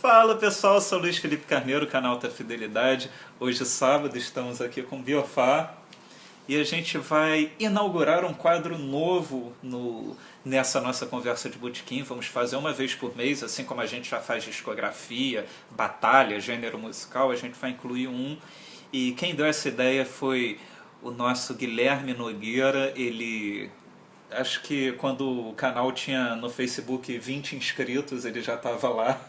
Fala pessoal, sou Luiz Felipe Carneiro, canal da Fidelidade. Hoje sábado estamos aqui com Biofá e a gente vai inaugurar um quadro novo nessa nossa conversa de botequim. Vamos fazer uma vez por mês, assim como a gente já faz discografia, batalha, gênero musical, a gente vai incluir um. E quem deu essa ideia foi o nosso Guilherme Nogueira. Ele... Acho que quando o canal tinha no Facebook 20 inscritos, ele já estava lá.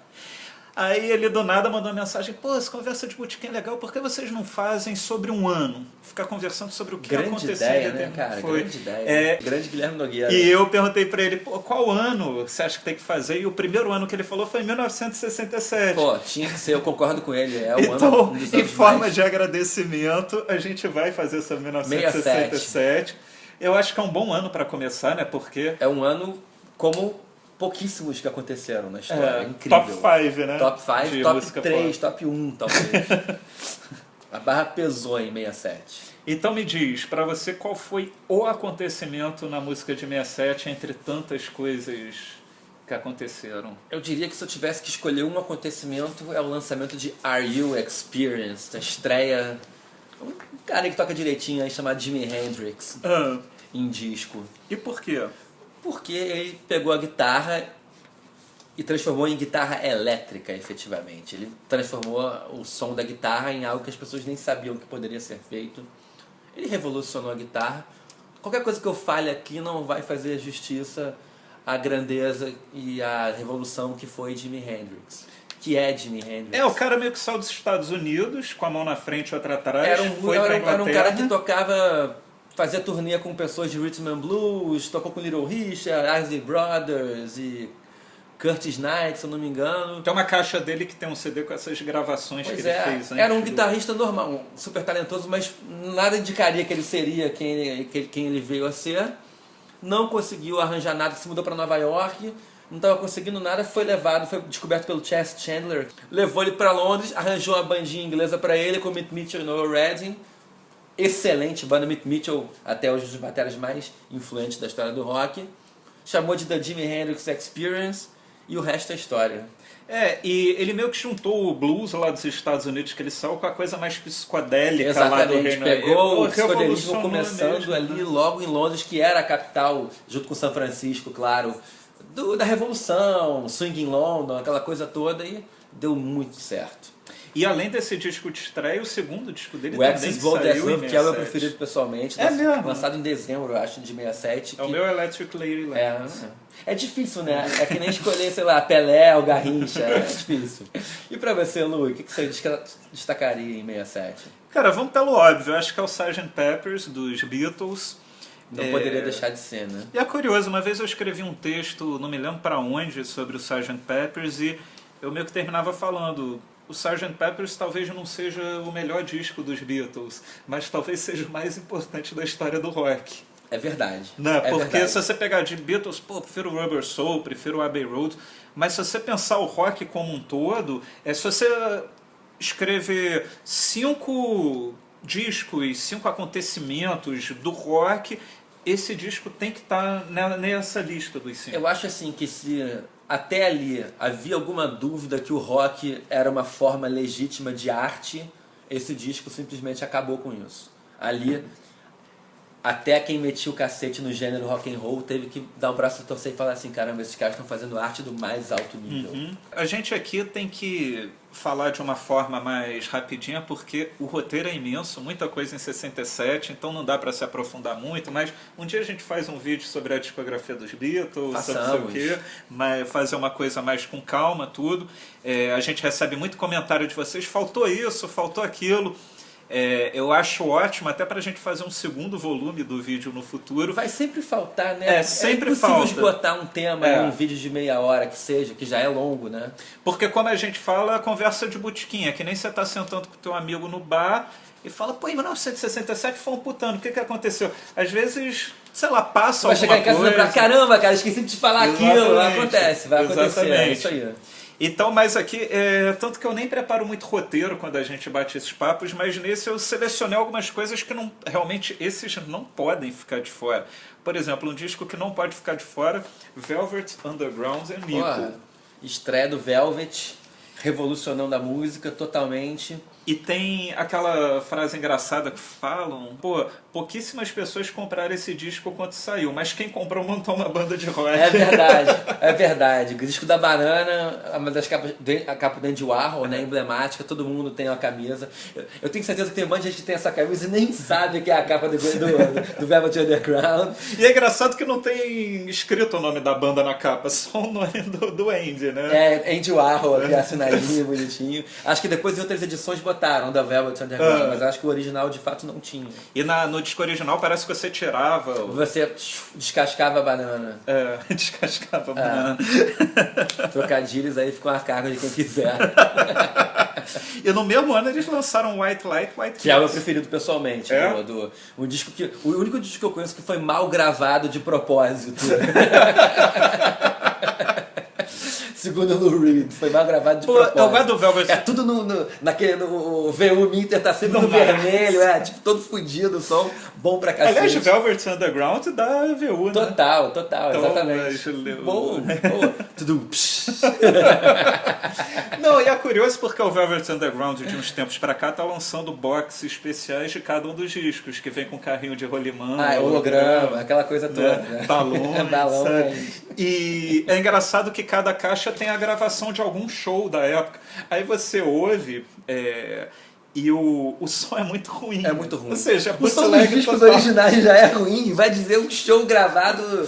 Aí ele do nada mandou uma mensagem: pô, essa conversa de botequim é legal, por que vocês não fazem sobre um ano? Ficar conversando sobre o que aconteceu. Grande ideia, né, cara? Foi. Grande ideia. Grande Guilherme Nogueira. E eu perguntei pra ele: pô, qual ano você acha que tem que fazer? E o primeiro ano que ele falou foi em 1967. Pô, tinha que ser, eu concordo com ele. É o então, ano, um dos em anos forma mais... de agradecimento, a gente vai fazer sobre 1967. Eu acho que é um bom ano para começar, né? Porque... é um ano como pouquíssimos que aconteceram na história. É incrível. Top 5, né? Top 5, top 3, top 1, talvez. A barra pesou em 67. Então me diz, para você, qual foi o acontecimento na música de 67 entre tantas coisas que aconteceram? Eu diria que se eu tivesse que escolher um acontecimento, é o lançamento de Are You Experienced? A estreia... um cara que toca direitinho aí, chamado Jimi Hendrix, em disco. E por quê? Porque ele pegou a guitarra e transformou em guitarra elétrica, efetivamente. Ele transformou o som da guitarra em algo que as pessoas nem sabiam que poderia ser feito. Ele revolucionou a guitarra. Qualquer coisa que eu fale aqui não vai fazer justiça à grandeza e à revolução que foi Jimi Hendrix. Que é Jimi Hendrix. É, o cara meio que saiu dos Estados Unidos, com a mão na frente e outra atrás. Era um cara que tocava... fazia turnê com pessoas de Rhythm and Blues, tocou com Little Richard, Isley Brothers e Curtis Knight, se eu não me engano. Tem uma caixa dele que tem um CD com essas gravações que ele fez. Era um guitarrista normal, super talentoso, mas nada indicaria que ele seria quem ele veio a ser. Não conseguiu arranjar nada, se mudou para Nova York, não estava conseguindo nada, foi descoberto pelo Chess Chandler, levou ele para Londres, arranjou uma bandinha inglesa para ele com Mitch Mitchell e Noel Redding. Excelente banda, Mitch Mitchell, até hoje um dos bateras mais influentes da história do rock. Chamou de The Jimi Hendrix Experience e o resto é história. É, e ele meio que juntou o blues lá dos Estados Unidos, que ele saiu com a coisa mais psicodélica. Exatamente, lá do Reino. pegou o psicodelismo começando ali logo em Londres, que era a capital, junto com São Francisco, claro, da Revolução, Swing in London, aquela coisa toda, e deu muito certo. E além desse disco de estreia, o segundo disco dele o também Axis saiu Bold em As Love, 67. que é o meu preferido pessoalmente. É mesmo? Lançado em dezembro, eu acho, de 67. É o meu Electric Ladyland. É difícil, né? É que nem escolher, sei lá, Pelé ou Garrincha. É difícil. E pra você, Lu, o que você destacaria em 67? Cara, vamos pelo óbvio. Eu acho que é o Sgt. Pepper's, dos Beatles. Não poderia deixar de ser, né? E é curioso, uma vez eu escrevi um texto, não me lembro pra onde, sobre o Sgt. Pepper's, e eu meio que terminava falando... o Sgt. Pepper's talvez não seja o melhor disco dos Beatles, mas talvez seja o mais importante da história do rock. É verdade. Né? Porque verdade. se você pegar de Beatles, pô, prefiro o Rubber Soul, prefiro o Abbey Road, mas se você pensar o rock como um todo, se você escrever 5 discos, 5 acontecimentos do rock, esse disco tem que estar nessa lista dos 5. Eu acho assim que se até ali havia alguma dúvida que o rock era uma forma legítima de arte, esse disco simplesmente acabou com isso. Ali, até quem metia o cacete no gênero rock and roll teve que dar o braço a torcer e falar assim: caramba, esses caras estão fazendo arte do mais alto nível. A gente aqui tem que falar de uma forma mais rapidinha, porque o roteiro é imenso, muita coisa em 67, então não dá para se aprofundar muito, mas um dia a gente faz um vídeo sobre a discografia dos Beatles, sobre não sei o quê, mas fazer uma coisa mais com calma, tudo. A gente recebe muito comentário de vocês: faltou isso, faltou aquilo. Eu acho ótimo, até pra gente fazer um segundo volume do vídeo no futuro. Vai sempre faltar, né? Sempre é impossível falta. esgotar um tema em um vídeo de meia hora que seja, que já é longo, né? Porque como a gente fala, a conversa de botequim, é que nem você tá sentando com teu amigo no bar e fala: pô, em 1967 foi um putano, o que aconteceu? Às vezes, sei lá, passa alguma coisa. Vai chegar em casa e lembrar: caramba, cara, esqueci de te falar aquilo. Acontece, vai acontecer, é isso aí. Então, mas aqui, tanto que eu nem preparo muito roteiro quando a gente bate esses papos, mas nesse eu selecionei algumas coisas que não, realmente esses não podem ficar de fora. Por exemplo, um disco que não pode ficar de fora, Velvet Underground and Nico. Estreia do Velvet, revolucionando a música totalmente. E tem aquela frase engraçada que falam, pô, pouquíssimas pessoas compraram esse disco quando saiu, mas quem comprou montou uma banda de rock. É verdade, é verdade. O disco da Banana, uma das capas, a capa do Andy Warhol, né, emblemática, todo mundo tem uma camisa. Eu tenho certeza que tem um monte de gente que tem essa camisa e nem sabe que é a capa do Velvet Underground. E é engraçado que não tem escrito o nome da banda na capa, só o nome do Andy, né? É, Andy Warhol, que é assinadinho, bonitinho. Acho que depois em outras edições botaram da Velvet Underground, mas acho que o original de fato não tinha. E no disco original parece que você tirava... Você descascava a banana. Descascava a banana. Trocadilhos aí ficam a cargo de quem quiser. E no mesmo ano eles lançaram White Light, White Que é o meu preferido pessoalmente. É? O único disco que eu conheço que foi mal gravado de propósito. Segundo o Lou Reed, foi mal gravado de propósito. Eu gosto do Velvet. É tudo no VU Minter tá sempre no vermelho, tipo todo fudido, o som bom pra cacete. Aliás, Velvet Underground da VU, né? Total, Então, exatamente. Bom, tudo. Não, e é curioso porque o Velvet Underground de uns tempos pra cá tá lançando boxes especiais de cada um dos discos, que vem com carrinho de rolimã. Holograma, aquela coisa toda. Né? Balões. Balões. E é engraçado que cada caixa tem a gravação de algum show da época. Aí você ouve e o som é muito ruim. É muito ruim. Ou seja, o som dos discos originais já é ruim. Vai dizer um show gravado...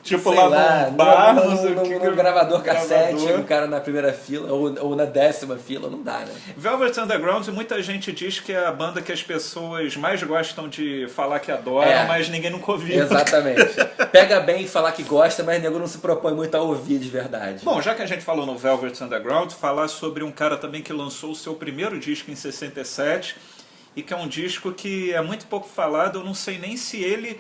Tipo lá no bar, no gravador cassete, o cara na primeira fila ou na 10ª fila, não dá, né? Velvet Underground, muita gente diz que é a banda que as pessoas mais gostam de falar que adoram, mas ninguém nunca ouviu. Exatamente. Pega bem falar que gosta, mas o nego não se propõe muito a ouvir de verdade. Bom, já que a gente falou no Velvet Underground, falar sobre um cara também que lançou o seu primeiro disco em 67 e que é um disco que é muito pouco falado, eu não sei nem se ele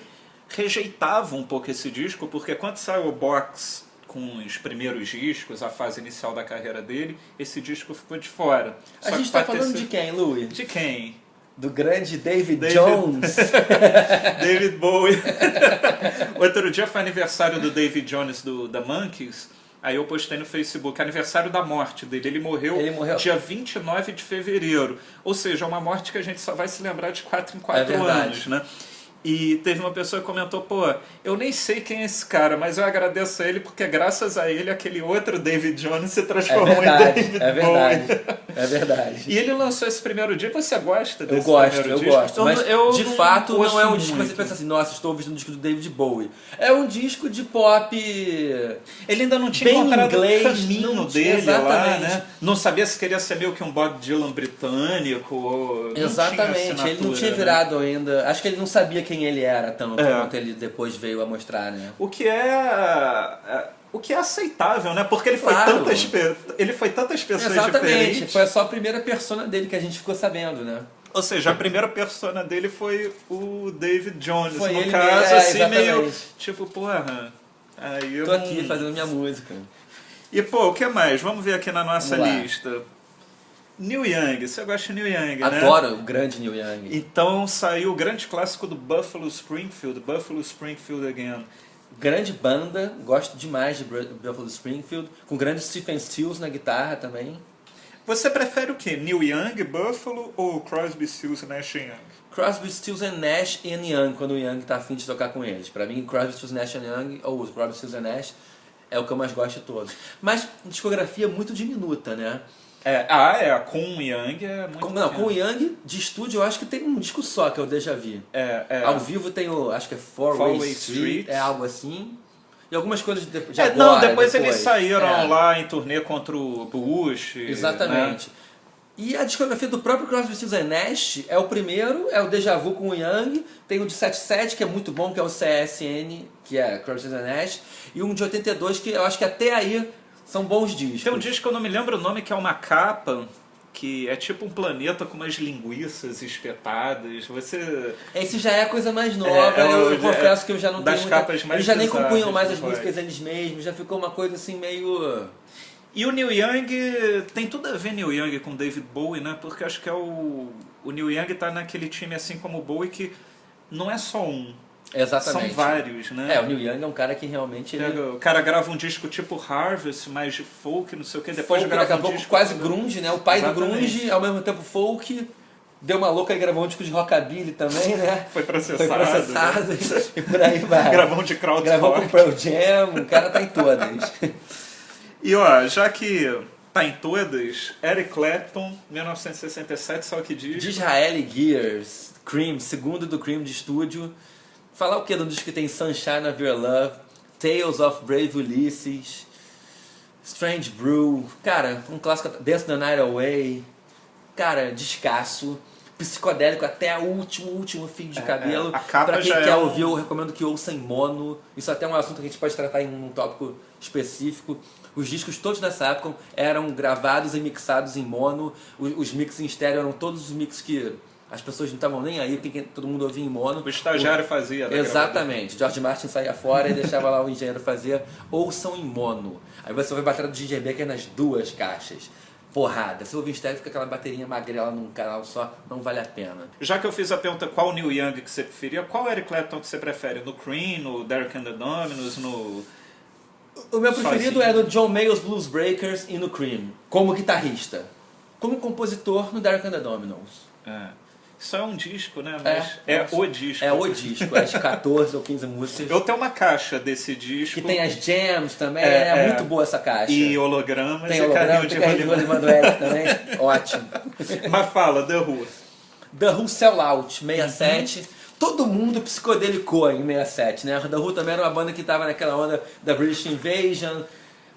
rejeitava um pouco esse disco, porque quando saiu o box com os primeiros discos, a fase inicial da carreira dele, esse disco ficou de fora. A gente tá falando de quem, Louis? De quem? Do grande David Jones. David Bowie. Outro dia foi aniversário do David Jones da Monkees. Aí eu postei no Facebook, aniversário da morte dele. Ele morreu dia 29 de fevereiro. Ou seja, uma morte que a gente só vai se lembrar de 4 em 4 anos, né? E teve uma pessoa que comentou, pô, eu nem sei quem é esse cara, mas eu agradeço a ele porque graças a ele aquele outro David Jones se transformou em David Bowie. É verdade. E ele lançou esse primeiro disco, você gosta desse primeiro disco? Eu gosto, mas de fato não é um disco que você pensa assim, nossa, estou ouvindo um disco do David Bowie. É um disco de pop... Ele ainda não tinha encontrado o caminho dele lá, né? Não sabia se queria ser meio que um Bob Dylan britânico. Exatamente, ele não tinha virado ainda. Acho que ele não sabia quem ele era tanto quanto ele depois veio a mostrar, né? O que é aceitável, né? Porque ele foi tantas pessoas diferentes. Foi só a primeira persona dele que a gente ficou sabendo, né? Ou seja, a primeira persona dele foi o David Jones. Foi no ele caso, assim, exatamente. meio tipo, porra. Aí eu tô aqui fazendo minha música. E pô, o que mais? Vamos ver aqui na nossa lista. Neil Young, você gosta de Neil Young, né? Adoro o grande Neil Young. Então saiu o grande clássico do Buffalo Springfield Again. Grande banda, gosto demais de Buffalo Springfield, com grande Stephen Stills na guitarra também. Você prefere o quê? Neil Young, Buffalo ou Crosby, Stills, Nash Young? Crosby, Stills and Nash e Young, quando o Young tá afim de tocar com eles. Pra mim, Crosby, Stills, Nash and Young, ou Crosby, Stills and Nash, é o que eu mais gosto de todos. Mas discografia muito diminuta, né? Com o Young é muito Não, com o Young, de estúdio, eu acho que tem um disco só, que é o Deja Vu. Ao vivo tem o, acho que é Four Way Street, é algo assim. E algumas coisas de agora, depois eles saíram lá em turnê contra o Bush. Exatamente. Né? E a discografia do próprio Crosby, Stills and Nash é o primeiro, é o Deja Vu com o Young, tem o de 77, que é muito bom, que é o CSN, que é Crosby, Stills and Nash, e um de 82, que eu acho que até aí são bons discos. Tem um disco que eu não me lembro o nome, que é uma capa, que é tipo um planeta com umas linguiças espetadas. Esse já é a coisa mais nova, eu confesso que eu já não tenho muita... Capas mais eles já nem compunham mais as músicas eles mesmos, já ficou uma coisa assim meio... E o Neil Young, tem tudo a ver Neil Young com David Bowie, né? Porque acho que o Neil Young tá naquele time assim como o Bowie, que não é só um. Exatamente. São vários, né? O Neil Young é um cara que realmente... O cara grava um disco tipo Harvest, mais de folk, não sei o que, depois folk, grava daqui a um pouco disco... quase grunge, né? O pai Exatamente. do grunge, ao mesmo tempo folk, deu uma louca e gravou um disco de rockabilly também, né? Foi processado. Né? E por aí vai. Gravou um de crowd Gravou rock. com Pearl Jam, o cara tá em todas. E ó, já que tá em todas, Eric Clapton, 1967, só que diz... De Israel Gears, Cream, segundo do Cream de estúdio. Falar o que do disco que tem Sunshine of Your Love, Tales of Brave Ulysses, Strange Brew, cara, um clássico, Dance the Night Away, cara, descasso, psicodélico até o último fio de cabelo. A capa pra quem já quer é ouvir, eu recomendo que ouça em mono. Isso até é um assunto que a gente pode tratar em um tópico específico. Os discos todos nessa época eram gravados e mixados em mono. Os mixes em estéreo eram todos os mixes que as pessoas não estavam nem aí, porque todo mundo ouvia em mono. O estagiário fazia. Exatamente. George Martin saía fora e deixava lá o engenheiro fazer. Ouçam em mono. Aí você vai bater do Ginger Baker nas duas caixas. Porrada. Se ouvir em estéreo, fica aquela bateria magrela num canal só, não vale a pena. Já que eu fiz a pergunta qual Neil Young que você preferia, qual Eric Clapton que você prefere? No Cream, no Derek and the Dominos, no... O meu preferido é no John Mayall's Blues Breakers e no Cream, como guitarrista. Como compositor, no Derek and the Dominos. Isso é um disco, né? Mas é o disco. É o disco, as 14 ou 15 músicas. Eu tenho uma caixa desse disco. Que tem as jams também, é muito boa essa caixa. E hologramas tem e holograma, tem carrinho de rolimã do Eric também. Ótimo. Mas fala, The Who. The Who Sell Out, 67. Todo mundo psicodelicou em 67, né? The Who também era uma banda que estava naquela onda da British Invasion,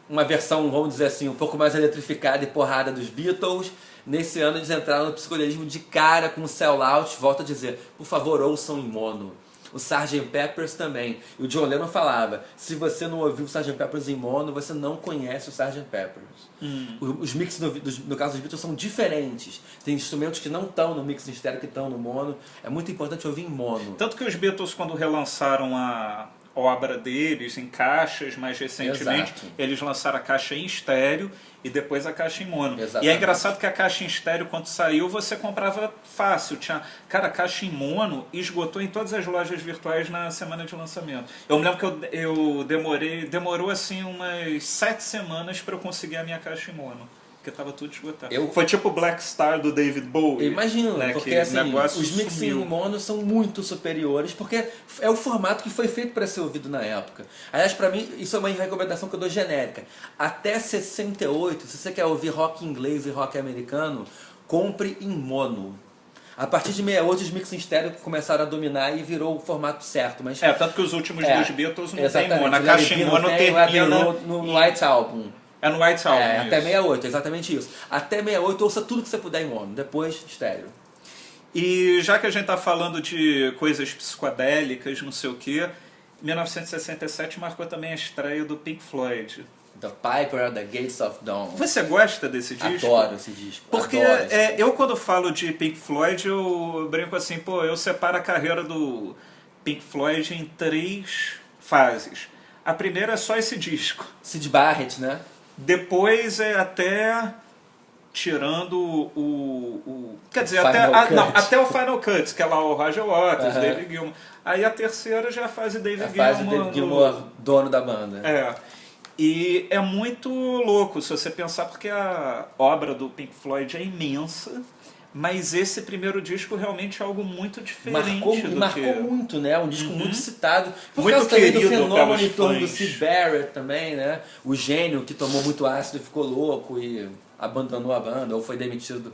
uma versão, vamos dizer assim, um pouco mais eletrificada e porrada dos Beatles. Nesse ano eles entraram no psicodelismo de cara com o Sell Out. Volto a dizer, por favor, ouçam em mono. O Sgt. Peppers também. E o John Lennon falava, se você não ouviu o Sgt. Peppers em mono, você não conhece o Sgt. Peppers. Os mixes, no caso dos Beatles, são diferentes. Tem instrumentos que não estão no mix em estéreo, que estão no mono. É muito importante ouvir em mono. Tanto que os Beatles, quando relançaram a obra deles em caixas mais recentemente, eles lançaram a caixa em estéreo e depois a caixa em mono. Exatamente. E é engraçado que a caixa em estéreo, quando saiu, você comprava fácil. Cara, a caixa em mono esgotou em todas as lojas virtuais na semana de lançamento. Eu me lembro que eu demorou assim umas 7 semanas para eu conseguir a minha caixa em mono. Porque estava tudo esgotado. Foi tipo o Black Star do David Bowie. Imagino, né? porque assim, os mixes sumiu. em mono são muito superiores, porque é o formato que foi feito para ser ouvido na época. Aliás, para mim, isso é uma recomendação que eu dou genérica. Até 68, se você quer ouvir rock inglês e rock americano, compre em mono. A partir de 68, os mixes em estéreo começaram a dominar e virou o formato certo. Mas tanto que os últimos dos Beatles não tem mono. A O caixa em mono termina no White Album. É no White Album. Até 68, exatamente isso. Até 68, ouça tudo que você puder em mono, depois estéreo. E já que a gente está falando de coisas psicodélicas, não sei o que, 1967 marcou também a estreia do Pink Floyd. The Piper at the Gates of Dawn. Você gosta desse disco? Adoro esse disco. Porque eu quando falo de Pink Floyd, eu brinco assim, eu separo a carreira do Pink Floyd em 3 fases. A primeira é só esse disco. Sid Barrett, né? Depois é até tirando quer dizer, até o Final Cut, que é lá o Roger Waters, David Gilmour. Aí a terceira já é a fase David Gilmour. A fase David Gilmour, dono da banda. E é muito louco se você pensar, porque a obra do Pink Floyd é imensa, mas esse primeiro disco realmente é algo muito diferente. Marcou muito, né? Um disco muito citado. Por muito causa também do querido fenômeno em torno do fãs. Syd Barrett também, né? O gênio que tomou muito ácido e ficou louco e abandonou a banda, ou foi demitido.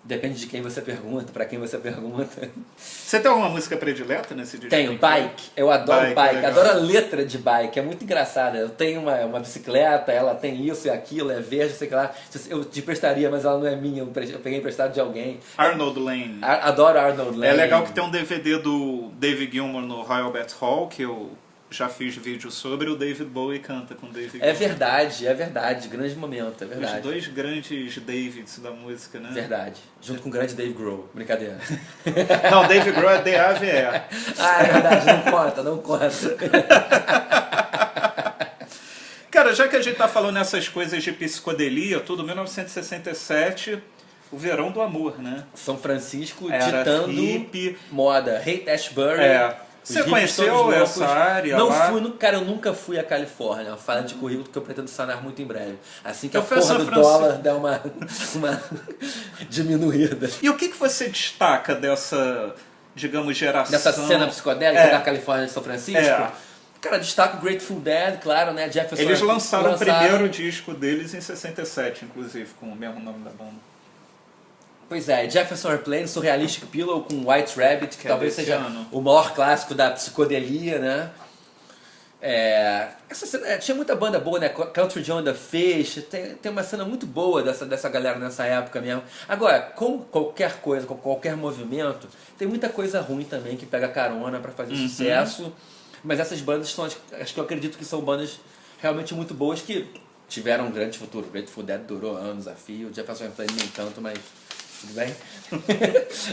Depende de quem você pergunta, pra quem você pergunta. Você tem alguma música predileta nesse disco? Tenho, Bike. Eu adoro Bike. Legal. Adoro a letra de Bike. É muito engraçada. Eu tenho uma bicicleta, ela tem isso e aquilo, é verde, sei lá. Eu te prestaria, mas ela não é minha. Eu peguei emprestado de alguém. Arnold Lane. Adoro Arnold Lane. É legal que tem um DVD do David Gilmour no Royal Albert Hall, que eu já fiz vídeo sobre, o David Bowie canta com o David Gilmour. É verdade. Grande momento, é verdade. Os 2 grandes Davids da música, né? Verdade. Junto com o grande Dave Grohl. Brincadeira. Não, Dave Grohl é D-A-V-E. É verdade. Não conta. Cara, já que a gente tá falando nessas coisas de psicodelia, tudo, 1967, o verão do amor, né? São Francisco Era ditando hippie. moda. Haight Ashbury. Você conheceu essa área Não lá? fui, cara, eu nunca fui à Califórnia. Uma falha de currículo que eu pretendo sanar muito em breve. Assim que Eu a fui a porra São do Francisco. dólar der uma diminuída. E o que você destaca dessa, digamos, geração? Dessa cena psicodélica da Califórnia de São Francisco. É. Cara, destaco Grateful Dead, claro, né? Jefferson Eles lançaram o primeiro disco deles em 67, inclusive, com o mesmo nome da banda. Pois é, Jefferson Airplane, Surrealistic Pillow com White Rabbit, que é talvez desse seja ano. o maior clássico da psicodelia, né? Tinha muita banda boa, né? Country John and the Fish, tem uma cena muito boa dessa galera nessa época mesmo. Agora, como qualquer coisa, com qualquer movimento, tem muita coisa ruim também que pega carona pra fazer sucesso. Mas essas bandas são, acho que eu acredito que são bandas realmente muito boas que tiveram um grande futuro. Grateful Dead durou anos a fio, Jefferson Airplane nem tanto, mas tudo bem?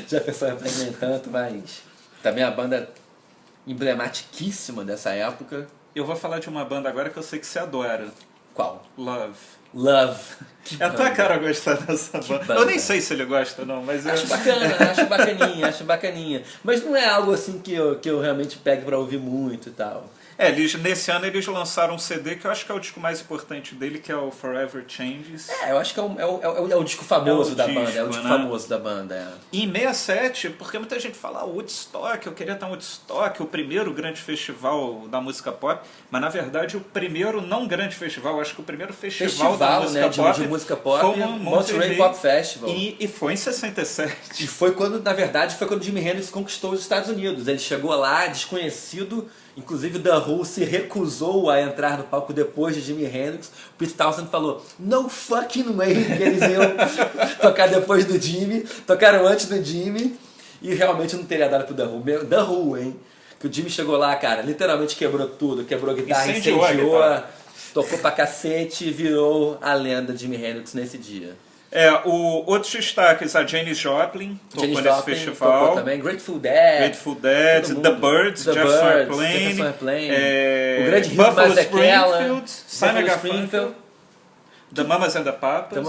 Jefferson Airplane nem tanto, mas também é uma banda emblematiquíssima dessa época. Eu vou falar de uma banda agora que eu sei que você adora. Qual? Love. Love. É a tua cara gostar dessa banda. Eu nem sei se ele gosta, não, mas Acho bacana, acho bacaninha. Mas não é algo assim que eu realmente pego pra ouvir muito e tal. Nesse ano eles lançaram um CD que eu acho que é o disco mais importante dele, que é o Forever Changes. Eu acho que é o disco famoso da banda. É o disco né? famoso da banda, E em 67, porque muita gente fala Woodstock, eu queria estar em Woodstock, o primeiro grande festival da música pop, mas na verdade o primeiro não grande festival, acho que o primeiro festival da música, né, pop, de música pop foi o Monterey Pop Festival. E foi em 67. E foi quando, na verdade, foi quando Jimi Hendrix conquistou os Estados Unidos. Ele chegou lá, desconhecido, inclusive The Who se recusou a entrar no palco depois de Jimi Hendrix. O Pete Townshend falou, no fucking way que eles iam tocar depois do Jimi. Tocaram antes do Jimi e realmente não teria dado pro The Who. The Who, hein? Que o Jimi chegou lá, cara, literalmente quebrou tudo. Quebrou a guitarra, incendiou, tocou pra cacete e virou a lenda de Jimi Hendrix nesse dia. Outros destaques, a Janis Joplin tocou nesse festival. Tocou também, Grateful Dead, The Birds, Jefferson Airplane, o grande hit Buffalo mais daquela, Springfield, Simon Garfunkel, The Mamas and the Papas,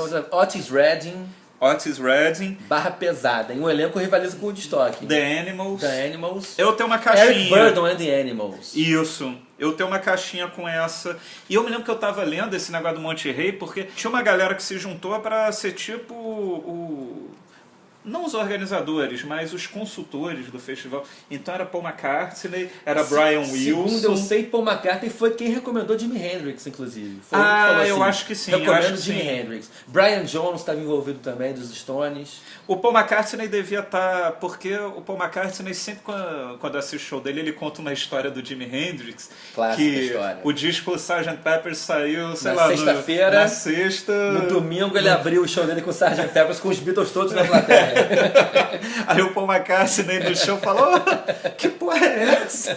Otis Redding, barra pesada, em um elenco rivaliza com o Woodstock. The Animals. Eu tenho uma caixinha. Eric Burdon and the Animals. Isso. Eu tenho uma caixinha com essa. E eu me lembro que eu tava lendo esse negócio do Monterey, porque tinha uma galera que se juntou pra ser tipo não os organizadores, mas os consultores do festival. Então era Paul McCartney, era Brian Wilson. Segundo eu sei, Paul McCartney foi quem recomendou Jimi Hendrix, inclusive. Foi ele que falou assim, eu acho que sim. Recomendo Jimi Hendrix. Brian Jones estava envolvido também, dos Stones. O Paul McCartney devia estar... Porque o Paul McCartney sempre, quando assiste o show dele, ele conta uma história do Jimi Hendrix. Clássica que história. O disco Sgt. Pepper saiu, sei na lá... sexta-feira. Na sexta... No domingo ele abriu o show dele com o Sgt. Peppers com os Beatles todos na plateia. Aí o Paul McCartney no show falou, que porra é essa?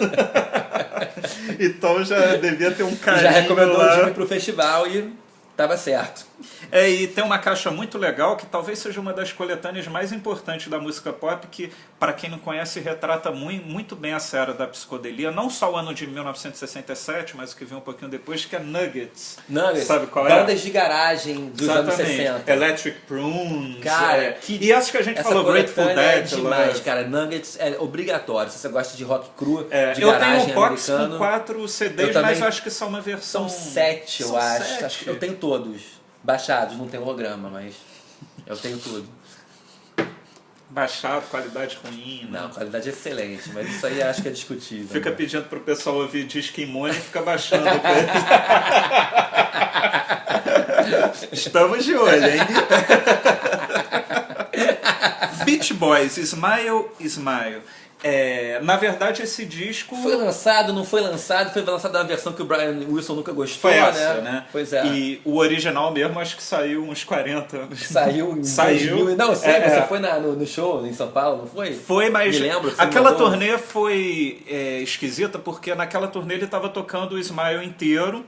Então já devia ter um carinho. Já recomendou lá. o Jimmy pro festival e tava certo. E tem uma caixa muito legal que talvez seja uma das coletâneas mais importantes da música pop, que, para quem não conhece, retrata muito bem essa era da psicodelia, não só o ano de 1967, mas o que vem um pouquinho depois, que é Nuggets. Sabe qual é? Bandas de garagem dos anos 60. Electric Prunes. Cara, e acho que a gente falou Grateful Dead. É demais, cara. Nuggets é obrigatório. Se você gosta de rock cru, de eu garagem tenho um box americano, com 4 CDs, mas acho que são uma versão... São 7, eu acho. Acho que eu tenho todos. Baixados, não tem holograma, mas eu tenho tudo. Baixado, qualidade ruim, né? Não, qualidade excelente, mas isso aí acho que é discutível. Fica pedindo pro pessoal ouvir disco imune e fica baixando. Estamos de olho, hein? Beach Boys, Smile, Smile. Na verdade, esse disco... Foi lançado, não foi lançado, foi lançado na versão que o Brian Wilson nunca gostou, foi essa, né? Pois é. E o original mesmo, acho que saiu uns 40 anos. Saiu em 2000. Não, sei, você foi no show em São Paulo, não foi? Foi, mas me lembro, aquela turnê foi esquisita, porque naquela turnê ele estava tocando o Smile inteiro.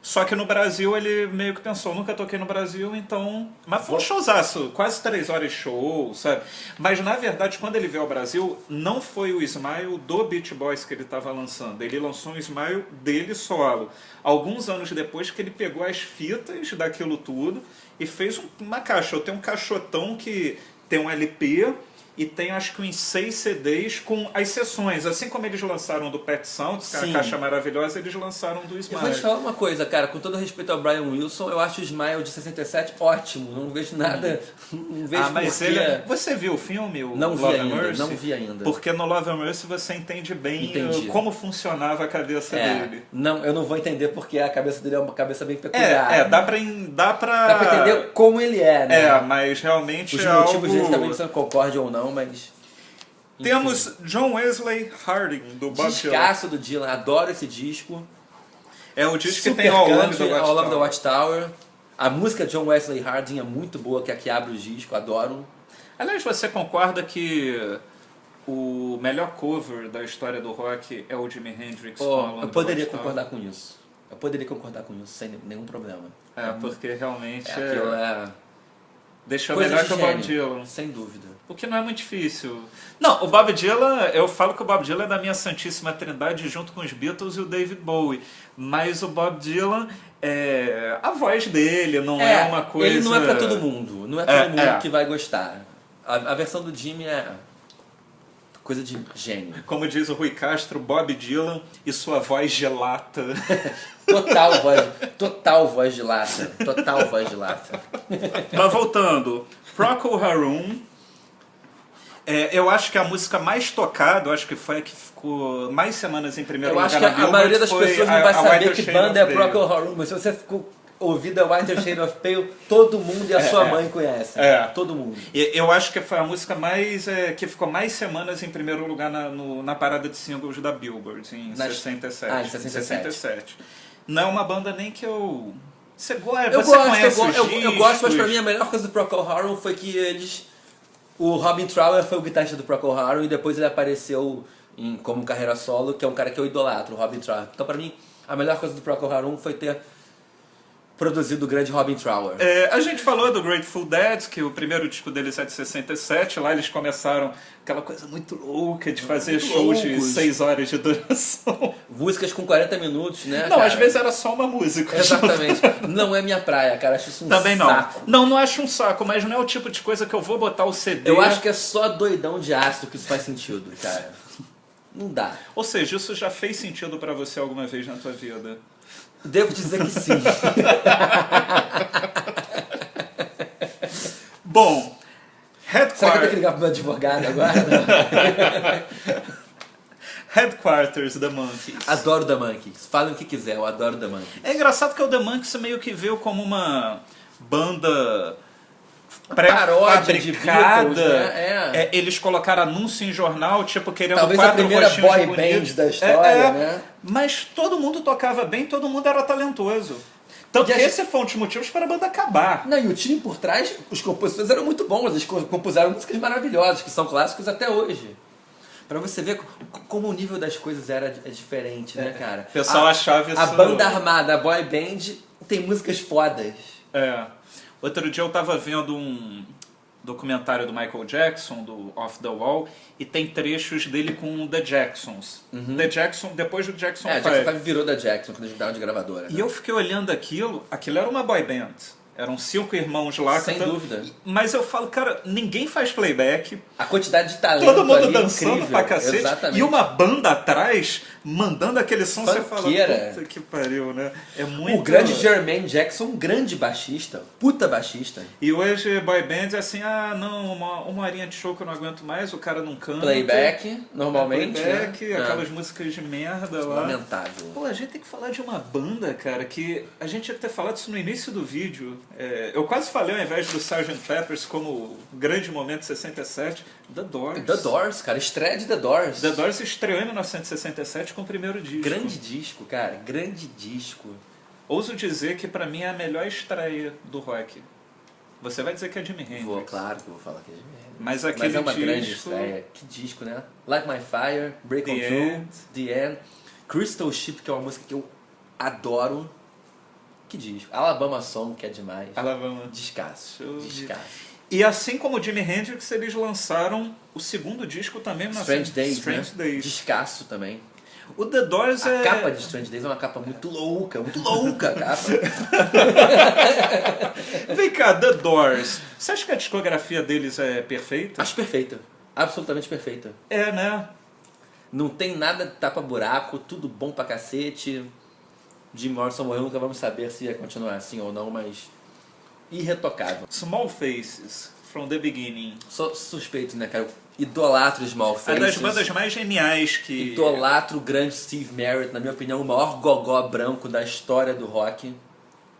Só que no Brasil ele meio que pensou, nunca toquei no Brasil, então... Mas foi um showzaço, quase 3 horas de show, sabe? Mas na verdade, quando ele veio ao Brasil, não foi o Smile do Beach Boys que ele estava lançando. Ele lançou um Smile dele solo. Alguns anos depois que ele pegou as fitas daquilo tudo e fez uma caixa. Eu tenho um caixotão que tem um LP... e tem acho que uns 6 CDs com as sessões. Assim como eles lançaram do Pet Sounds, que é Sim. a caixa maravilhosa, eles lançaram do Eu Smile. vou te falar uma coisa, cara, com todo respeito ao Brian Wilson, eu acho o Smile de 67 ótimo, não vejo nada, não vejo mas porquê. você viu o filme, o Não vi Love and ainda, Mercy? não vi ainda. Porque no Love and Mercy você entende bem Entendi. como funcionava a cabeça dele. Não, eu não vou entender porque a cabeça dele é uma cabeça bem peculiar. Dá pra Dá pra entender como ele é, né? mas realmente Os é motivos algo... dele também você não concorde ou não, mas... enfim. Temos John Wesley Harding, do Bob Dylan. Descasso do Dylan, adoro esse disco. É o disco que Super tem All Along country, the All Along the Watchtower. Watchtower. A música John Wesley Harding é muito boa, que é a que abre o disco, adoro. Aliás, você concorda que o melhor cover da história do rock é o Jimi Hendrix com All Along Eu the poderia Watchtower? concordar com isso. Eu poderia concordar com isso, sem nenhum problema. Porque realmente Aquilo deixou coisa melhor de que o Bob gênio, Dylan. sem dúvida. O que não é muito difícil. Não, o Bob Dylan, eu falo que o Bob Dylan é da minha santíssima trindade junto com os Beatles e o David Bowie. Mas o Bob Dylan, a voz dele não é uma coisa... Ele não é pra todo mundo. Não é todo mundo que vai gostar. A versão do Jimmy é coisa de gênio. Como diz o Rui Castro, Bob Dylan e sua voz gelata. Total voz de lata. Total voz de lata. Mas voltando, Procol Harum, eu acho que a música mais tocada, eu acho que foi a que ficou mais semanas em primeiro Eu lugar acho que na a Billboard, maioria das foi pessoas não a vai saber Whiter que Shade banda é of Pale. Procol Harum, mas se você ficou ouvindo a Whiter Shade of Pale, todo mundo e a sua mãe conhecem. Todo mundo. Eu acho que foi a música mais que ficou mais semanas em primeiro lugar na parada de singles da Billboard, em 67. em 67. Não é uma banda nem que eu... Você Eu conhece gosto, mas discos? pra mim a melhor coisa do Procol Harum foi que o Robin Trower foi o guitarrista do Procol Harum e depois ele apareceu como carreira solo, que é um cara que eu idolatro, o Robin Trower. Então pra mim, a melhor coisa do Procol Harum foi ter produzido o grande Robin Trower. A gente falou do Grateful Dead, que o primeiro disco deles é de 67. Lá eles começaram aquela coisa muito louca de fazer Muito shows de loucos. 6 horas de duração. Músicas com 40 minutos, né, Não, cara? às vezes era só uma música. Exatamente. Não é minha praia, cara. Acho isso um Também não. saco. Não acho um saco, mas não é o tipo de coisa que eu vou botar o CD. Eu acho que é só doidão de ácido que isso faz sentido, cara. Não dá. Ou seja, isso já fez sentido pra você alguma vez na tua vida? Devo dizer que sim. Bom, Será que eu tenho que Headquarters, ligar pro meu advogado agora? Headquarters The Monkees. Adoro The Monkees. Falem o que quiser, eu adoro The Monkees. É engraçado que o The Monkees meio que veio como uma banda Paródia de pré-fabricada. Beatles, né? Eles colocaram anúncio em jornal, tipo, querendo Talvez a 4 primeira rostinhos boy bonitos. band da história, né? Mas todo mundo tocava bem, todo mundo era talentoso. Tanto E que a esse foi um dos motivos para a banda acabar. Não, e o time por trás, os compositores eram muito bons, eles compuseram músicas maravilhosas, que são clássicos até hoje. Pra você ver como o nível das coisas é diferente, né, cara? O pessoal achava isso... A banda armada, a boy band, tem músicas fodas. Outro dia eu tava vendo um documentário do Michael Jackson, do Off the Wall, e tem trechos dele com The Jacksons. The Jackson, depois do Jackson 5. Jackson 5 virou da Jackson quando eles mudaram de gravadora. E eu fiquei olhando aquilo era uma boy band. Eram 5 irmãos lá. Sem cantando. dúvida. Mas eu falo, cara, ninguém faz playback. A quantidade de talento Todo mundo ali é dançando incrível. pra cacete. Exatamente. E uma banda atrás, mandando aquele som, você fala, Funkeira. puta que pariu, né? É muito... O grande Jermaine Jackson, um grande baixista, puta baixista. E hoje, boy band é assim, não, uma horinha de show que eu não aguento mais, o cara não canta. Playback, normalmente. Playback, né? aquelas músicas de merda lá. Lamentável. Pô, a gente tem que falar de uma banda, cara, que a gente tinha que ter falado isso no início do vídeo. Eu quase falei ao invés do Sgt. Peppers como grande momento de 67, The Doors. The Doors, cara, estreia de The Doors. The Doors estreou em 1967 com o primeiro disco. Grande disco, cara, grande disco. Ouso dizer que pra mim é a melhor estreia do rock. Você vai dizer que é Jimi Hendrix. Claro que eu vou falar que é Jimi Hendrix. Mas aquele é uma disco... grande estreia. Que disco, né? Like My Fire, Break The On Through, End. The End. Crystal Ship, que é uma música que eu adoro. Que disco. Alabama Song, que é demais. Alabama. Descasso. Show de- Descasso. E assim como o Jimi Hendrix, eles lançaram o segundo disco também na Strange Days, Strange né? Days. Descasso também. O The Doors A capa de Strange Days é uma capa muito louca a capa. Vem cá, The Doors. Você acha que a discografia deles é perfeita? Acho perfeita. absolutamente perfeita. É, né? Não tem nada de tapa-buraco, tudo bom pra cacete. Jim Morrison morreu, nunca vamos saber se ia continuar assim ou não, mas irretocável. Small Faces, From the Beginning. Sou suspeito, né, cara? Eu idolatro Small É Faces. das bandas mais geniais que... Idolatro o grande Steve Merritt, na minha opinião, o maior gogó branco da história do rock.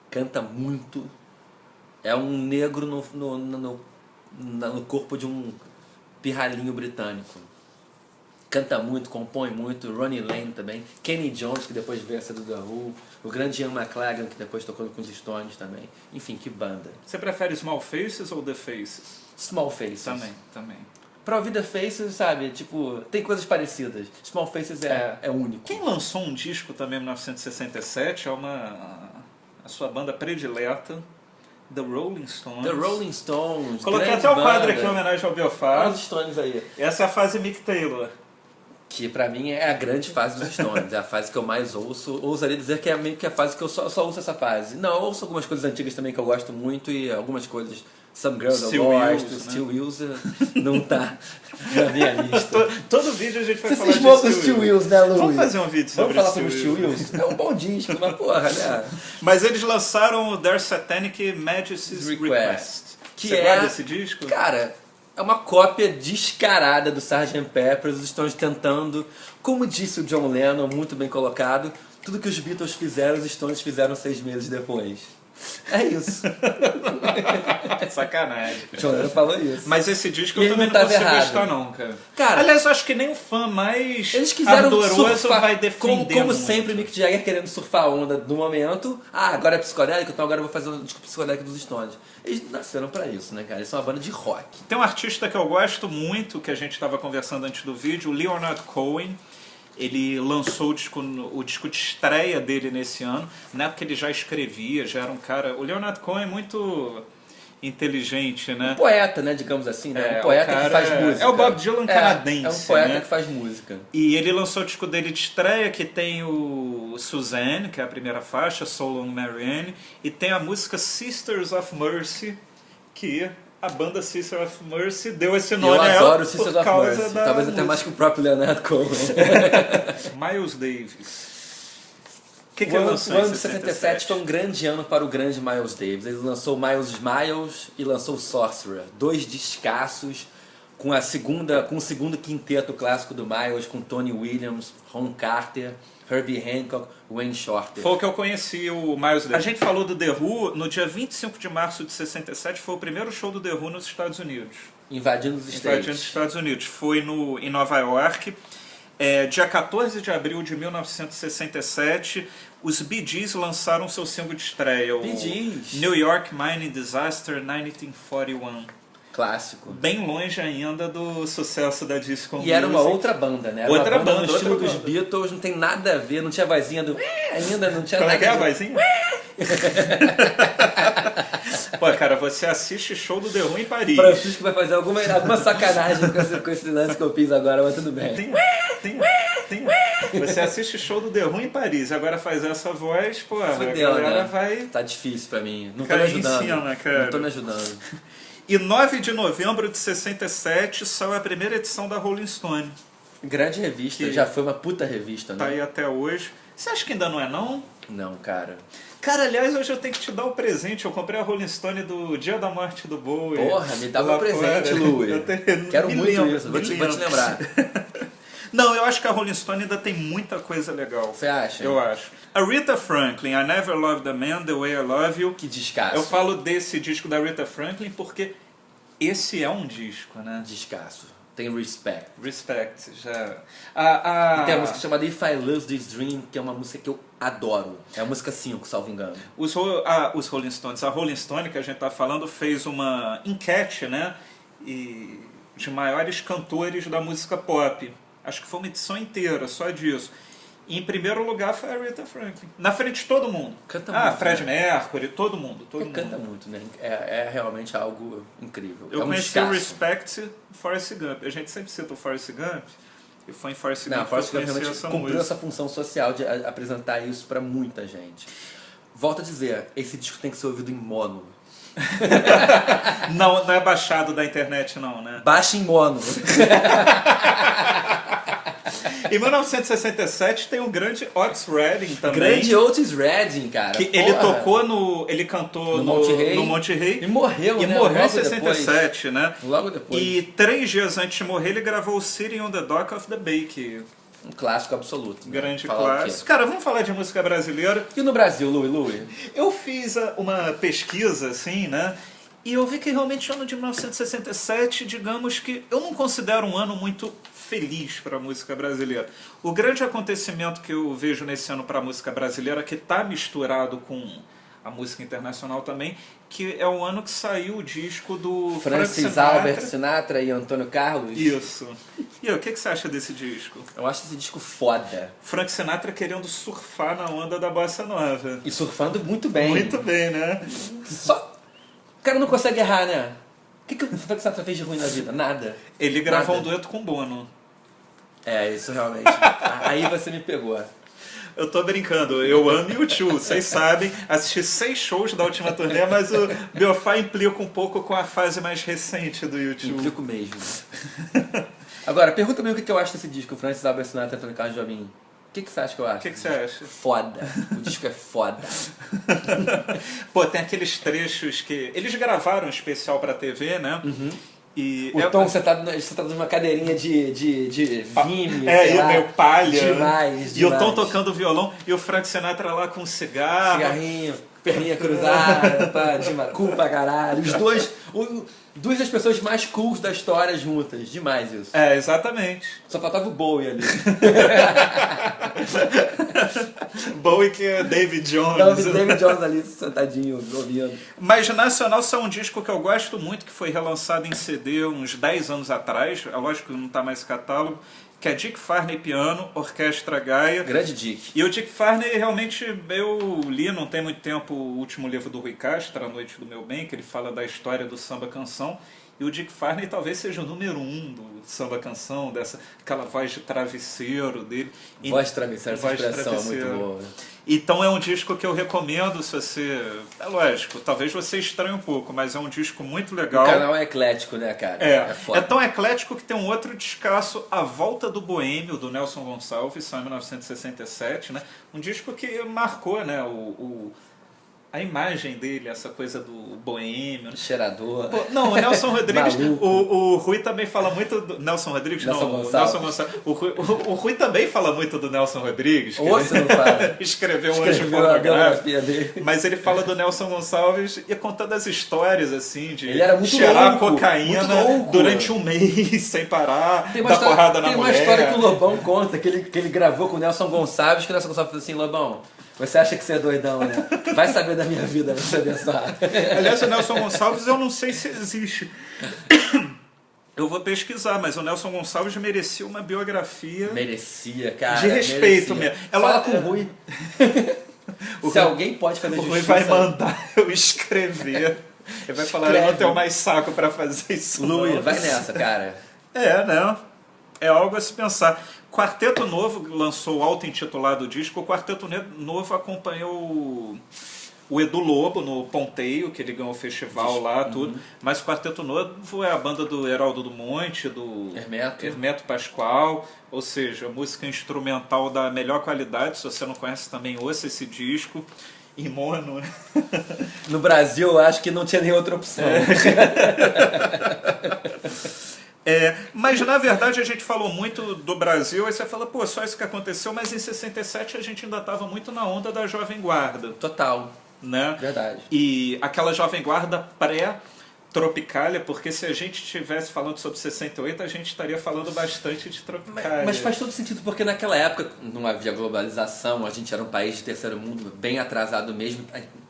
Canta muito. É um negro no corpo de um pirralhinho britânico. Canta muito, compõe muito. Ronnie Lane também. Kenny Jones, que depois veio a ser do The Who. O grande Ian McLagan, que depois tocou com os Stones também. Enfim, que banda. Você prefere Small Faces ou The Faces? Small Faces. Também. Pra ouvir The Faces, sabe? Tipo, tem coisas parecidas. Small Faces é único. Quem lançou um disco também em 1967 é a sua banda predileta, The Rolling Stones. The Rolling Stones. Coloquei até o quadro aqui em homenagem ao Olha Biofá. os Stones aí. Essa é a fase Mick Taylor. Que pra mim é a grande fase dos Stones. É a fase que eu mais ouço. Ousaria dizer que é meio que a fase que eu só ouço essa fase. Não, eu ouço algumas coisas antigas também que eu gosto muito e algumas coisas... Some Girls Steel eu gosto, Wheels, Steel Wheels não tá na minha lista. Todo vídeo a gente vai Você falar cismou de com o Steel Wheels, né, Luiz? Vamos fazer um vídeo sobre Vamos falar sobre o Steel Wheels? É um bom disco, mas porra, né? Mas eles lançaram o Their Satanic Majesty's Request. Que Você guarda esse disco? Cara, é uma cópia descarada do Sgt. Pepper. Os Stones tentando, como disse o John Lennon, muito bem colocado, tudo que os Beatles fizeram, os Stones fizeram 6 meses depois. É isso. Sacanagem. John Lennon falou isso. Mas esse disco E eu ele também não não tava consigo errado. gostar não, cara. Cara, aliás, eu acho que nem o fã mais eles quiseram ardoroso surfar, vai defender como muito. sempre, Mick Jagger querendo surfar a onda do momento. Ah, agora é psicodélico, então agora eu vou fazer um disco psicodélico dos Stones. Eles nasceram pra isso, né, cara? Eles são uma banda de rock. Tem um artista que eu gosto muito, que a gente estava conversando antes do vídeo, o Leonard Cohen. Ele lançou o disco de estreia dele nesse ano. Na época ele já escrevia, já era um cara... O Leonard Cohen é muito inteligente, né? Um poeta, né, digamos assim, né? É, Um poeta o cara que faz música. é o Bob Dylan canadense, é um poeta né? que faz música. E ele lançou o disco dele de estreia, que tem o Suzanne, que é a primeira faixa, So Long Marianne, e tem a música Sisters of Mercy, que a banda Sisters of Mercy deu esse nome Eu a adoro ela Sisters por of causa Mercy. da Talvez até música. mais que o próprio Leonard Cohen. Miles Davis. O que O ele ano lançou em de 67 foi um grande ano para o grande Miles Davis. Ele lançou Miles e lançou Sorcerer. 2 descassos com o segundo quinteto clássico do Miles, com Tony Williams, Ron Carter, Herbie Hancock, Wayne Shorter. Foi o que eu conheci o Miles Davis. A gente falou do The Who, no dia 25 de março de 67 foi o primeiro show do The Who nos Estados Unidos. Invadindo os Estados Unidos. Foi em Nova York. Dia 14 de abril de 1967, os Bee Gees lançaram seu single de estreia, o Bee Gees. New York Mining Disaster 1941. Clássico. Bem longe ainda do sucesso da disco music. E era uma outra banda, né? Era Outra uma banda banda, no estilo outra dos banda. Beatles, não tem nada a ver, não tinha vozinha do... ainda não tinha Como é nada que é a de... vozinha? Pô, cara, você assiste show do The Who em Paris. Francisco vai fazer alguma sacanagem com esse lance que eu fiz agora, mas tudo bem. Tem. Você assiste show do The Who em Paris, agora faz essa voz, pô, Fudeu, a galera né? vai... Tá difícil pra mim. Não tô me cair em ajudando. cima, cara. Não tô me ajudando. E 9 de novembro de 67 saiu a primeira edição da Rolling Stone. Grande revista, Que já foi uma puta revista, né? Tá aí até hoje. Você acha que ainda não é, não? Não, cara. Cara, aliás, hoje eu tenho que te dar o presente. Eu comprei a Rolling Stone do dia da morte do Bowie. Porra, me dá lá meu presente, fora. Louie. Eu tenho- Quero me muito lembro, isso, me vou te lembro. lembrar. Não, eu acho que a Rolling Stone ainda tem muita coisa legal. Você acha? Eu acho. A Rita Franklin, I Never Loved a Man The Way I Love You. Que descasso. Eu falo desse disco da Rita Franklin porque esse é um disco, né? Descasso. Tem Respect. Respect, já. E tem a música chamada If I Lose This Dream, que é uma música que eu adoro. É a música 5, salvo engano. Os Rolling Stones, a Rolling Stone que a gente tá falando fez uma enquete, né? E de maiores cantores da música pop. Acho que foi uma edição inteira só disso. E em primeiro lugar foi a Rita Franklin. Na frente de todo mundo. Canta muito, Fred né? Mercury, todo mundo. Ele canta muito, né? É realmente algo incrível. Eu é um conheci descasso. o Respect e Forrest Gump. A gente sempre cita o Forrest Gump. E foi em Forrest Gump Não, que Forrest eu Gump conheci realmente essa cumpriu música. essa função social de apresentar isso pra muita gente. Volto a dizer, esse disco tem que ser ouvido em mono. Não, não é baixado da internet, não, né? Baixa em mono. Em 1967 tem o grande Otis Redding também. Grande Otis Redding, cara. Que ele tocou no... Ele cantou no Monte Rei. E morreu, E né? morreu em Logo 67, depois. né? Logo depois. E 3 dias antes de morrer, ele gravou Sitting on the Dock of the Bay, que... Um clássico absoluto. Né? Grande Falar clássico. Cara, vamos falar de música brasileira. E no Brasil, Louie? Eu fiz uma pesquisa, assim, né? E eu vi que realmente o ano de 1967, digamos que eu não considero um ano muito feliz para a música brasileira. O grande acontecimento que eu vejo nesse ano para a música brasileira, que está misturado com a música internacional também, que é o ano que saiu o disco do Francis Albert Sinatra e Antônio Carlos. Isso. E o que você acha desse disco? Eu acho esse disco foda. Frank Sinatra querendo surfar na onda da bossa nova. E surfando muito bem. Muito bem, né? Só... O cara não consegue errar, né? O que o Frank Sinatra fez de ruim na vida? Nada. Ele gravou um dueto com Bono. É, isso realmente. Aí você me pegou. Eu tô brincando, eu amo U2, vocês sabem. Assisti 6 shows da última turnê, mas o Biofá implica um pouco com a fase mais recente do U2. Implico mesmo. Agora, pergunta também o que eu acho desse disco, Francis Albert Sinatra e Antônio Carlos Jobim. O que você acha que eu acho? O que você acha? Foda. O disco é foda. Pô, tem aqueles trechos que... Eles gravaram um especial pra TV, né? Uhum. E o Tom sentado numa cadeirinha de Vime, e meio palha. Demais. E o Tom tocando violão e o Frank Sinatra lá com um cigarro. Cigarrinho, perninha cruzada, cool pra caralho. Os dois... Duas das pessoas mais cools da história juntas. Demais isso. É, exatamente. Só faltava o Bowie ali. Bowie que é David Jones. David Jones ali sentadinho, ouvindo. Mas Nacional são um disco que eu gosto muito, que foi relançado em CD uns 10 anos atrás. É lógico que não está mais catálogo. Que é Dick Farney piano, Orquestra Gaia. Grande Dick. E o Dick Farney, realmente, eu li, não tem muito tempo, o último livro do Rui Castro, A Noite do Meu Bem, que ele fala da história do samba-canção. E o Dick Farney talvez seja o número 1 do samba-canção, aquela voz de travesseiro dele. Voz de travesseiro, essa expressão é muito boa. Então é um disco que eu recomendo se você... É lógico, talvez você estranhe um pouco, mas é um disco muito legal. O canal é eclético, né, cara? É tão eclético que tem um outro descasso, A Volta do Boêmio, do Nelson Gonçalves, saiu em 1967, né? Um disco que marcou, né, a imagem dele, essa coisa do boêmio. Cheirador. Pô, não, o Nelson Rodrigues, o Rui também fala muito do... Nelson Rodrigues? Nelson não, Gonçalves. Nelson Gonçalves. O Rui também fala muito do Nelson Rodrigues. Ou você não fala. Escreveu um anjo pornográfico. Dele. Mas ele fala do Nelson Gonçalves e contando as histórias, assim, de ele era muito cheirar louco, cocaína durante um mês sem parar, dar história, porrada na mulher. Tem uma história que o Lobão conta, que ele gravou com o Nelson Gonçalves, que o Nelson Gonçalves falou assim, Lobão, você acha que você é doidão, né? Vai saber da minha vida, vai saber só. Aliás, o Nelson Gonçalves eu não sei se existe. Eu vou pesquisar, mas o Nelson Gonçalves merecia uma biografia... Merecia, cara. De respeito mesmo. Fala com o Rui. Se alguém pode fazer justiça... O Rui vai mandar eu escrever. Ele vai falar, eu não tenho mais saco pra fazer isso. Luiz, vai nessa, cara. Não. É algo a se pensar. Quarteto Novo lançou o auto-intitulado disco. O Quarteto Novo acompanhou o Edu Lobo no Ponteio, que ele ganhou o festival lá, tudo. Mas o Quarteto Novo é a banda do Heraldo do Monte, do Hermeto Pascoal, ou seja, música instrumental da melhor qualidade. Se você não conhece também, ouça esse disco. Em mono. No Brasil, eu acho que não tinha nem outra opção. Mas na verdade a gente falou muito do Brasil, aí você fala, pô, só isso que aconteceu, mas em 67 a gente ainda estava muito na onda da Jovem Guarda. Total. Né? Verdade. E aquela Jovem Guarda pré-Tropicália, porque se a gente estivesse falando sobre 68, a gente estaria falando bastante de Tropicália. Mas faz todo sentido, porque naquela época não havia globalização, a gente era um país de terceiro mundo bem atrasado mesmo,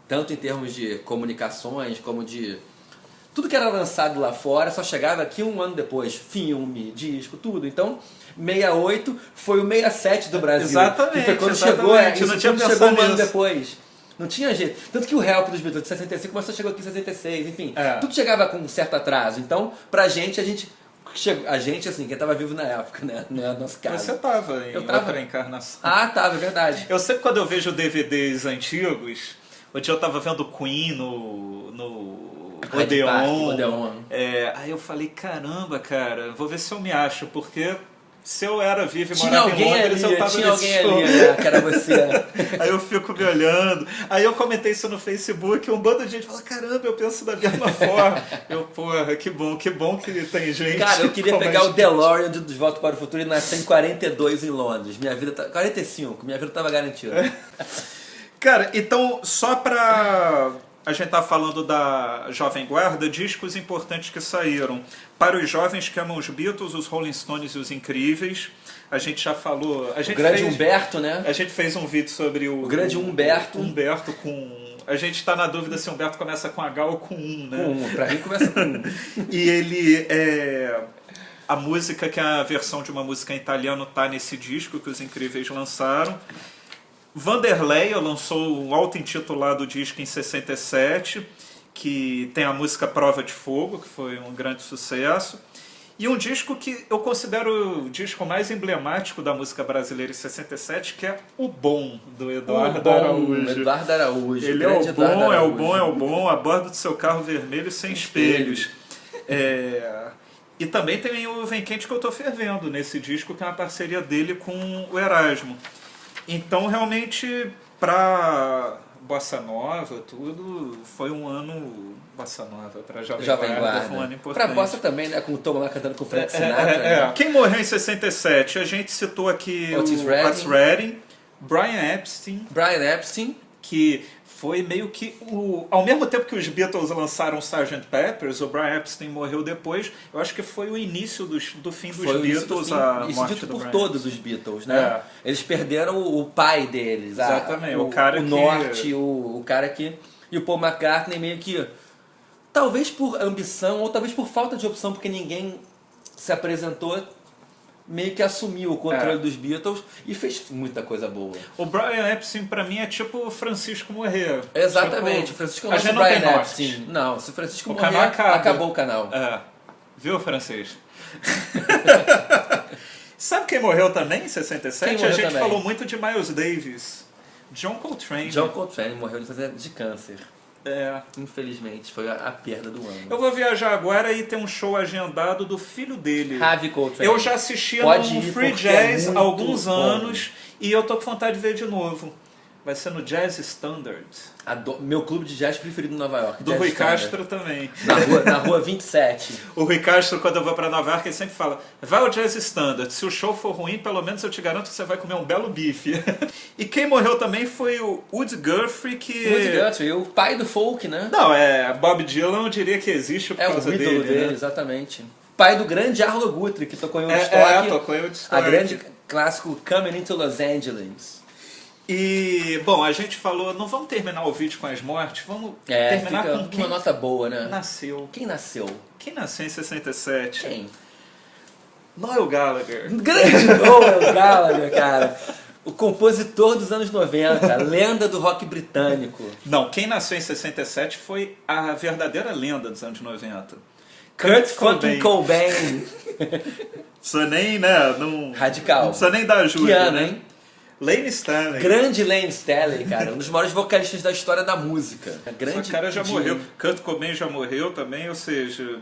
tanto em termos de comunicações como de... Tudo que era lançado lá fora só chegava aqui um ano depois. Filme, disco, tudo. Então, 68 foi o 67 do Brasil. Exatamente. Que foi quando chegou, chegou um ano depois. Não tinha jeito. Tanto que o Help dos Beatles de 65 começou a chegar aqui em 66. Enfim, tudo chegava com um certo atraso. Então, pra gente, a gente, assim, quem tava vivo na época, né? Não é o nosso caso. Você tava em outra encarnação. Tava, é verdade. Eu sempre, quando eu vejo DVDs antigos... Outro dia eu tava vendo Queen no Odeon. Odeon. Aí eu falei, caramba, cara, vou ver se eu me acho, porque se eu era vivo e Tinha morava em alguém Londres, ali, eu tava tinha nesse alguém show. ali, né, que era você. Aí eu fico me olhando. Aí eu comentei isso no Facebook, um bando de gente fala, caramba, eu penso da mesma forma. Eu, porra, que bom que tem gente. Cara, eu queria como pegar a o gente. DeLorean de Volta para o Futuro e nascer em 42 em Londres. Minha vida tá... 45, minha vida tava garantida. Cara, então, só pra... A gente tá falando da Jovem Guarda, discos importantes que saíram. Para os jovens que amam os Beatles, os Rolling Stones e os Incríveis. A gente já falou... O grande Humberto, né? A gente fez um vídeo sobre o grande Humberto. Humberto com... A gente tá na dúvida se Humberto começa com H ou com 1, né? Com 1, pra mim começa com 1. E ele a música, que é a versão de uma música em italiano, tá nesse disco que os Incríveis lançaram. Vanderlei lançou um auto-intitulado disco em 67, que tem a música Prova de Fogo, que foi um grande sucesso. E um disco que eu considero o disco mais emblemático da música brasileira em 67, que é O Bom, do Eduardo Araújo. Eduardo Araújo. Ele é o bom, a bordo do seu carro vermelho sem espelhos. E também tem o Vem Quente Que Eu Tô Fervendo nesse disco, que é uma parceria dele com o Erasmo. Então, realmente, pra Bossa Nova, tudo, foi um ano... Bossa Nova, pra Jovem Guarda, foi um ano importante. Pra Bossa também, né? Com o Tom lá cantando com o Frank Sinatra. Né? Quem morreu em 67? A gente citou aqui Otis Redding, Brian Epstein, que foi meio que ao mesmo tempo que os Beatles lançaram Sgt. Pepper's, o Brian Epstein morreu depois. Eu acho que foi o início do fim dos Beatles, a isso morte dito do por Brian. todos os Beatles, né? Eles perderam o pai deles, exatamente, o norte, o cara que... E o Paul McCartney meio que... Talvez por ambição, ou talvez por falta de opção, porque ninguém se apresentou, meio que assumiu o controle dos Beatles e fez muita coisa boa. O Brian Epstein, pra mim, é tipo o Francisco morrer. Exatamente, tipo, o Francisco a não é gente o não tem Brian norte. Epstein. Não, se o Francisco canal morrer, acaba. acabou o canal. Viu, francês? Sabe quem morreu também em 67? Quem morreu a gente também? falou muito de Miles Davis. John Coltrane. John Coltrane morreu de câncer. É. Infelizmente, foi a perda do ano. Eu vou viajar agora e ter um show agendado do filho dele. Ravi Coltrane. Eu já assistia Pode no ir, Free porque é Jazz há muito alguns bom. anos e eu tô com vontade de ver de novo. Vai ser no Jazz Standard. Meu clube de jazz preferido em Nova York. Do Jazz Rui Standard. Castro também. Na rua 27. O Rui Castro, quando eu vou pra Nova York, ele sempre fala: vai ao Jazz Standard. Se o show for ruim, pelo menos eu te garanto que você vai comer um belo bife. E quem morreu também foi o Woody Guthrie, que... Woody Guthrie, o pai do folk, né? Não, Bob Dylan, eu diria que existe por É o causa ídolo dele, né? exatamente. Pai do grande Arlo Guthrie, que tocou em Woodstock. Tocou em Woodstock. A grande clássico Coming into Los Angeles. E, bom, a gente falou, não vamos terminar o vídeo com as mortes, vamos terminar fica com quem uma nota boa, né? nasceu. Quem nasceu? Quem nasceu em 67? Quem? Noel Gallagher. Grande Noel Gallagher, cara. O compositor dos anos 90, a lenda do rock britânico. Não, quem nasceu em 67 foi a verdadeira lenda dos anos 90. Kurt fucking Cobain. Precisa nem, né? Não, Radical. Não precisa nem dar ajuda. Que ano, né? hein? Lane Stanley. Grande Lane Stanley, cara. Um dos maiores vocalistas da história da música. Grande Esse cara já DJ. morreu. Kurt Cobain já morreu também, ou seja...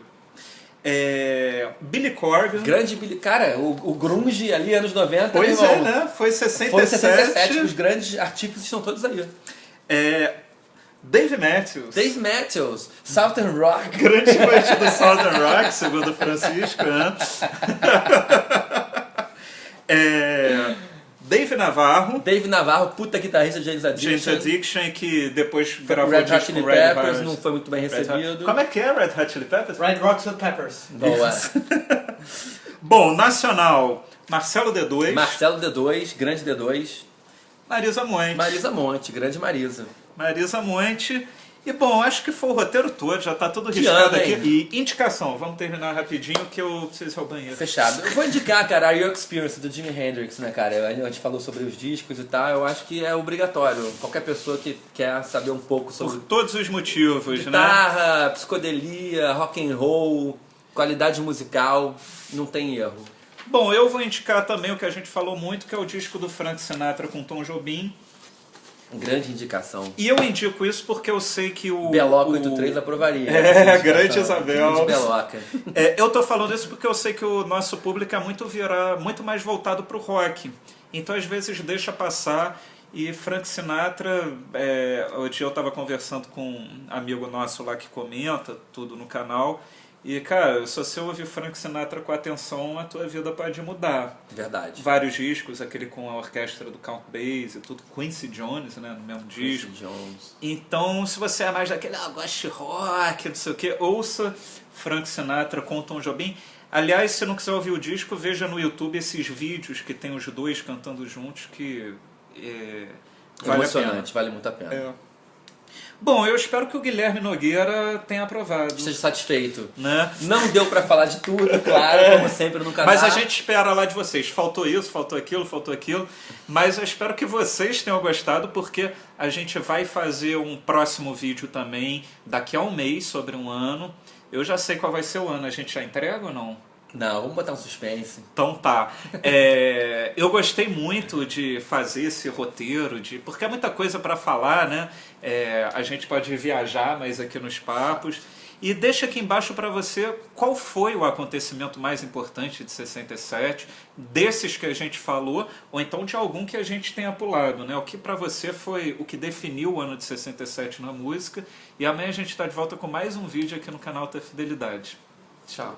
Billy Corgan. Grande Billy... Cara, o grunge ali, anos 90, Pois meu é, irmão. né? Foi 67. Foi 67. Os grandes artífices estão todos aí. Dave Matthews. Dave Matthews, Southern Rock. Grande parte do Southern Rock, segundo o Francisco. Né? Dave Navarro, puta guitarrista de James Addiction. James Addiction, que depois gravou Red Hot disco Chili com Red Peppers, Hot. não foi muito bem recebido. Como é que é Red Hot Chili Peppers? Red Hot Chili Peppers. Boa. Bom, nacional, Marcelo D2. Marcelo D2, grande D2. Marisa Monte. Marisa Monte, grande Marisa. Marisa Monte. E bom, acho que foi o roteiro todo, já tá tudo Que riscado ano, aqui. hein? E indicação, vamos terminar rapidinho que eu preciso ir ao banheiro. Fechado. Eu vou indicar, cara, a Your Experience do Jimi Hendrix, né, cara? A gente falou sobre os discos e tal, eu acho que é obrigatório. Qualquer pessoa que quer saber um pouco sobre Por todos os motivos, né? guitarra, psicodelia, rock and roll, qualidade musical, não tem erro. Bom, eu vou indicar também o que a gente falou muito, que é o disco do Frank Sinatra com Tom Jobim. Grande indicação. E eu indico isso porque eu sei que o... Beloca 83 aprovaria. Grande Isabel. Grande Beloca. Eu tô falando isso porque eu sei que o nosso público é muito mais voltado pro rock. Então, às vezes, deixa passar. E Frank Sinatra, hoje eu estava conversando com um amigo nosso lá que comenta tudo no canal. E, cara, se você ouvir Frank Sinatra com atenção, a tua vida pode mudar. Verdade. Vários discos, aquele com a orquestra do Count Basie e tudo, Quincy Jones, né, no mesmo disco. Quincy Jones. Então, se você é mais daquele, gosto de rock, não sei o que, ouça Frank Sinatra com Tom Jobim. Aliás, se não quiser ouvir o disco, veja no YouTube esses vídeos que tem os dois cantando juntos, que vale emocionante, vale muito a pena. Bom, eu espero que o Guilherme Nogueira tenha aprovado. Esteja satisfeito. Né? Não deu pra falar de tudo, claro, como sempre no canal. Mas a gente espera lá de vocês. Faltou isso, faltou aquilo. Mas eu espero que vocês tenham gostado, porque a gente vai fazer um próximo vídeo também daqui a um mês, sobre um ano. Eu já sei qual vai ser o ano. A gente já entrega ou não? Não, vamos botar um suspense. Então tá. Eu gostei muito de fazer esse roteiro, porque é muita coisa para falar, né? A gente pode viajar mais aqui nos papos. E deixa aqui embaixo para você qual foi o acontecimento mais importante de 67, desses que a gente falou, ou então de algum que a gente tenha pulado, né? O que para você foi o que definiu o ano de 67 na música. E amanhã a gente está de volta com mais um vídeo aqui no canal da Fidelidade. Tchau.